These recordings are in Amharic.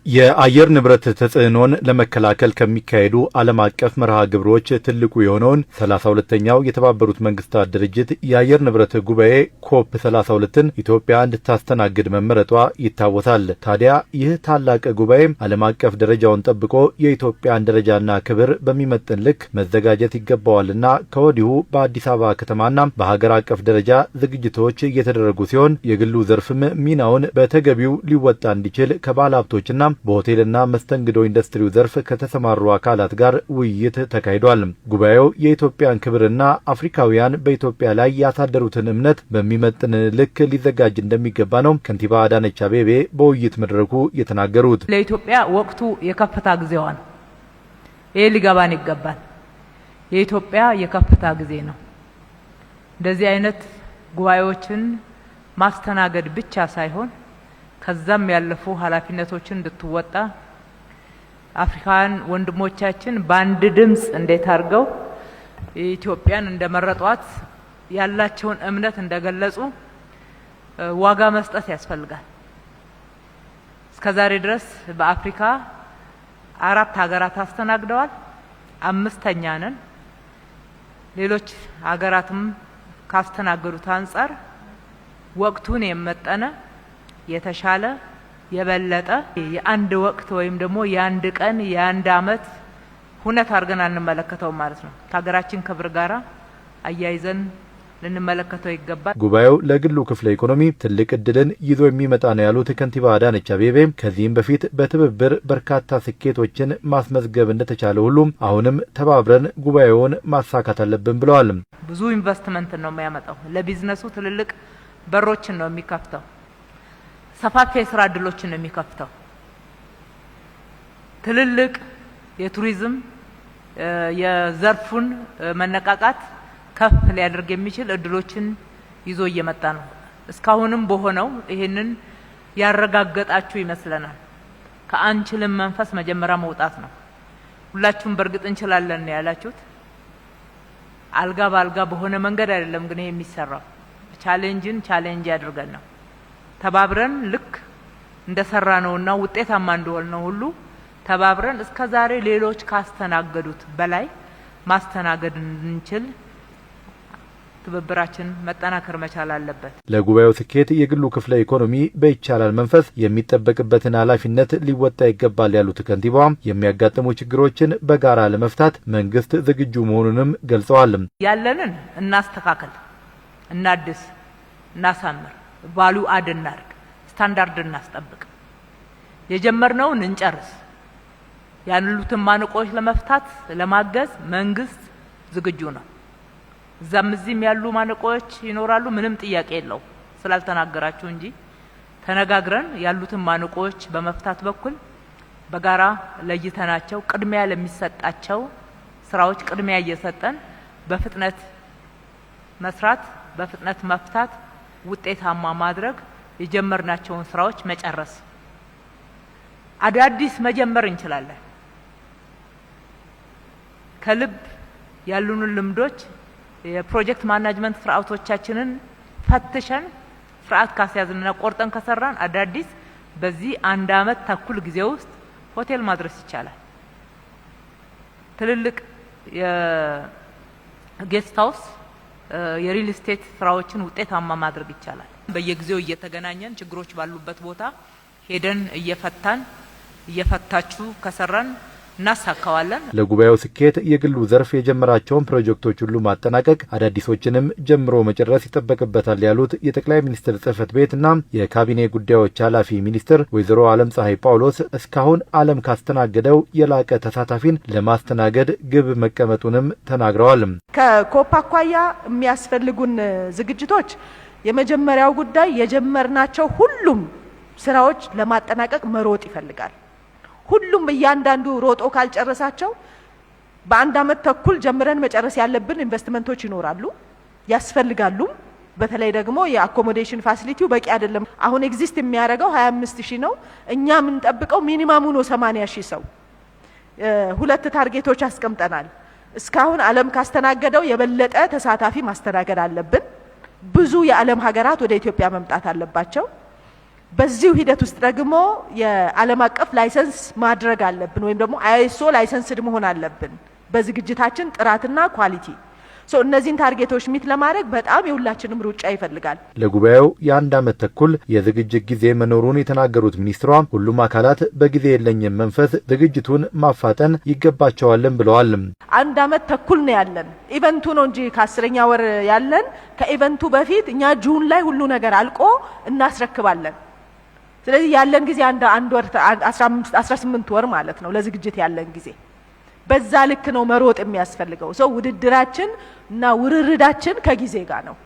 የአየር ንብረት ተጽዕኖን ለመከላከል ከሚካሄዱ ዓለም አቀፍ መርሃ ግብሮች ትልቁ የሆነውን 32ኛው የተባበሩት መንግስታት ድርጅት የአየር ንብረት ጉባኤ ኮፕ 32ን ኢትዮጵያ እንድታስተናግድ መመረጧ ይታወሳል። ታዲያ ይህ ታላቅ ጉባኤ ዓለም አቀፍ ደረጃውን ጠብቆ የኢትዮጵያን ደረጃና ክብር በሚመጥን ልክ መዘጋጀት ይገባዋልና ከወዲሁ በአዲስ አበባ ከተማና በሀገር አቀፍ ደረጃ ዝግጅቶች እየተደረጉ ሲሆን የግሉ ዘርፍም ሚናውን በተገቢው ሊወጣ እንዲችል ከባለ ሀብቶችና በሆቴልና መስተንግዶ ኢንዱስትሪው ዘርፍ ከተሰማሩ አካላት ጋር ውይይት ተካሂዷል። ጉባኤው የኢትዮጵያን ክብርና አፍሪካውያን በኢትዮጵያ ላይ ያሳደሩትን እምነት በሚመጥን ልክ ሊዘጋጅ እንደሚገባ ነው ከንቲባ አዳነች አቤቤ በውይይት መድረኩ የተናገሩት። ለኢትዮጵያ ወቅቱ የከፍታ ጊዜዋ ነው። ይሄ ሊገባን ይገባል። የኢትዮጵያ የከፍታ ጊዜ ነው። እንደዚህ አይነት ጉባኤዎችን ማስተናገድ ብቻ ሳይሆን ከዛም ያለፉ ኃላፊነቶችን እንድትወጣ አፍሪካን ወንድሞቻችን በአንድ ድምጽ እንዴት አድርገው ኢትዮጵያን እንደመረጧት ያላቸውን እምነት እንደገለጹ ዋጋ መስጠት ያስፈልጋል። እስከዛሬ ድረስ በአፍሪካ 4 ሀገራት አስተናግደዋል። 5ኛ ነን። ሌሎች ሀገራትም ካስተናገዱት አንፃር ወቅቱን የመጠነ የተሻለ የበለጠ የአንድ ወቅት ወይም ደግሞ የአንድ ቀን የአንድ አመት ሁነት አድርገን አንመለከተው ማለት ነው። ከሀገራችን ክብር ጋር አያይዘን ልንመለከተው ይገባል። ጉባኤው ለግሉ ክፍለ ኢኮኖሚ ትልቅ እድልን ይዞ የሚመጣ ነው ያሉት ከንቲባ አዳነች አቤቤ ከዚህም በፊት በትብብር በርካታ ስኬቶችን ማስመዝገብ እንደተቻለ ሁሉም አሁንም ተባብረን ጉባኤውን ማሳካት አለብን ብለዋል። ብዙ ኢንቨስትመንት ነው የሚያመጣው። ለቢዝነሱ ትልልቅ በሮችን ነው የሚከፍተው። ሰፋፊ የስራ እድሎችን ነው የሚከፍተው። ትልልቅ የቱሪዝም የዘርፉን መነቃቃት ከፍ ሊያደርግ የሚችል እድሎችን ይዞ እየመጣ ነው። እስካሁንም በሆነው ይሄንን ያረጋገጣችሁ ይመስለናል። ከአንችልም መንፈስ መጀመሪያ መውጣት ነው። ሁላችሁም በእርግጥ እንችላለን ነው ያላችሁት። አልጋ ባልጋ በሆነ መንገድ አይደለም ግን ይሄ የሚሰራው። ቻሌንጅ ያድርገን ነው። ተባብረን ልክ እንደሰራ ነውና ውጤታማ እንደሆነው ሁሉ ተባብረን እስከዛሬ ሌሎች ካስተናገዱት በላይ ማስተናገድ እንችል ትብብራችን መጠናከር መቻል አለበት። ለጉባኤው ስኬት የግሉ ክፍለ ኢኮኖሚ በይቻላል መንፈስ የሚጠበቅበትን ኃላፊነት ሊወጣ ይገባል ያሉት ከንቲባዋ የሚያጋጥሙ ችግሮችን በጋራ ለመፍታት መንግስት ዝግጁ መሆኑንም ገልጸዋል። ያለንን እናስተካከል፣ እናድስ፣ እናሳምር፣ ቫሉ አድ እናርግ፣ ስታንዳርድ እናስጠብቅ፣ የጀመርነውን እንጨርስ። ያሉትን ማነቆች ለመፍታት ለማገዝ መንግስት ዝግጁ ነው። እዚህም ያሉ ማነቆች ይኖራሉ፣ ምንም ጥያቄ የለው ስላልተናገራችሁ እንጂ ተነጋግረን ያሉትን ማነቆች በመፍታት በኩል በጋራ ለይተናቸው ቅድሚያ ለሚሰጣቸው ስራዎች ቅድሚያ እየሰጠን በፍጥነት መስራት፣ በፍጥነት መፍታት፣ ውጤታማ ማድረግ፣ የጀመርናቸውን ስራዎች መጨረስ። አዳዲስ መጀመር እንችላለን። ከልብ ያሉንን ልምዶች የፕሮጀክት ማኔጅመንት ስርዓቶቻችንን ፈትሸን ስርዓት ካስያዝንና ቆርጠን ከሰራን አዳዲስ በዚህ 1 አመት ተኩል ጊዜ ውስጥ ሆቴል ማድረስ ይቻላል። ትልልቅ የጌስት ሃውስ የሪል ስቴት ስራዎችን ውጤታማ ማድረግ ይቻላል። በየጊዜው እየተገናኘን ችግሮች ባሉበት ቦታ ሄደን እየፈታችሁ ከሰራን እናሳካዋለን። ለጉባኤው ስኬት የግሉ ዘርፍ የጀመራቸውን ፕሮጀክቶች ሁሉ ማጠናቀቅ አዳዲሶችንም ጀምሮ መጨረስ ይጠበቅበታል ያሉት የጠቅላይ ሚኒስትር ጽህፈት ቤትና የካቢኔ ጉዳዮች ኃላፊ ሚኒስትር ወይዘሮ ዓለም ፀሐይ ጳውሎስ እስካሁን ዓለም ካስተናገደው የላቀ ተሳታፊን ለማስተናገድ ግብ መቀመጡንም ተናግረዋል። ከኮፕ አኳያ የሚያስፈልጉን ዝግጅቶች የመጀመሪያው ጉዳይ የጀመርናቸው ሁሉም ስራዎች ለማጠናቀቅ መሮጥ ይፈልጋል። ሁሉም እያንዳንዱ ሮጦ ካልጨረሳቸው በ1 አመት ተኩል ጀምረን መጨረስ ያለብን ኢንቨስትመንቶች ይኖራሉ ያስፈልጋሉ። በተለይ ደግሞ የአኮሞዴሽን ፋሲሊቲው በቂ አይደለም። አሁን ኤግዚስት የሚያደርገው 25000 ነው። እኛ የምንጠብቀው ሚኒማሙ ነው 80000 ሰው። 2 ታርጌቶች አስቀምጠናል። እስካሁን ዓለም ካስተናገደው የበለጠ ተሳታፊ ማስተናገድ አለብን። ብዙ የዓለም ሀገራት ወደ ኢትዮጵያ መምጣት አለባቸው። በዚሁ ሂደት ውስጥ ደግሞ የዓለም አቀፍ ላይሰንስ ማድረግ አለብን ወይም ደግሞ ISO ላይሰንስድ መሆን አለብን በዝግጅታችን ጥራትና ኳሊቲ። እነዚህን ታርጌቶች ሚት ለማድረግ በጣም የሁላችንም ሩጫ ይፈልጋል። ለጉባኤው የ1 ዓመት ተኩል የዝግጅት ጊዜ መኖሩን የተናገሩት ሚኒስትሯ ሁሉም አካላት በጊዜ የለኝም መንፈስ ዝግጅቱን ማፋጠን ይገባቸዋልም ብለዋል። 1 ዓመት ተኩል ነው ያለን። ኢቨንቱ ነው እንጂ ከ10ኛ ወር ያለን። ከኢቨንቱ በፊት እኛ ጁን ላይ ሁሉ ነገር አልቆ እናስረክባለን። ስለዚህ ያለን ጊዜ አንድ ወር 18 ወር ማለት ነው ለዝግጅት ያለን ጊዜ። በዛ ልክ ነው መሮጥ የሚያስፈልገው። ውድድራችን እና ውርርዳችን ከጊዜ ጋር ነው።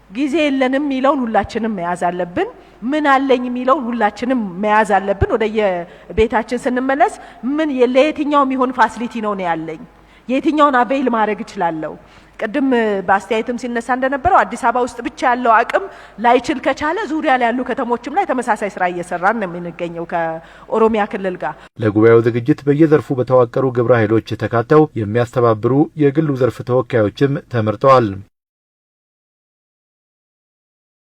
ጊዜ የለንም የሚለውን ሁላችንም መያዝ አለብን። ምን አለኝ የሚለውን ሁላችንም መያዝ አለብን። ወደ የቤታችን ስንመለስ ምን ለየትኛው የሚሆን ፋሲሊቲ ነው ያለኝ፣ የትኛውን አቬይል ማድረግ እችላለሁ። ቅድም በአስተያየትም ሲነሳ እንደነበረው አዲስ አበባ ውስጥ ብቻ ያለው አቅም ላይችል ከቻለ ዙሪያ ላይ ያሉ ከተሞችም ላይ ተመሳሳይ ስራ እየሰራን ነው የምንገኘው ከኦሮሚያ ክልል ጋር። ለጉባኤው ዝግጅት በየዘርፉ በተዋቀሩ ግብረ ኃይሎች ተካተው የሚያስተባብሩ የግሉ ዘርፍ ተወካዮችም ተመርጠዋል።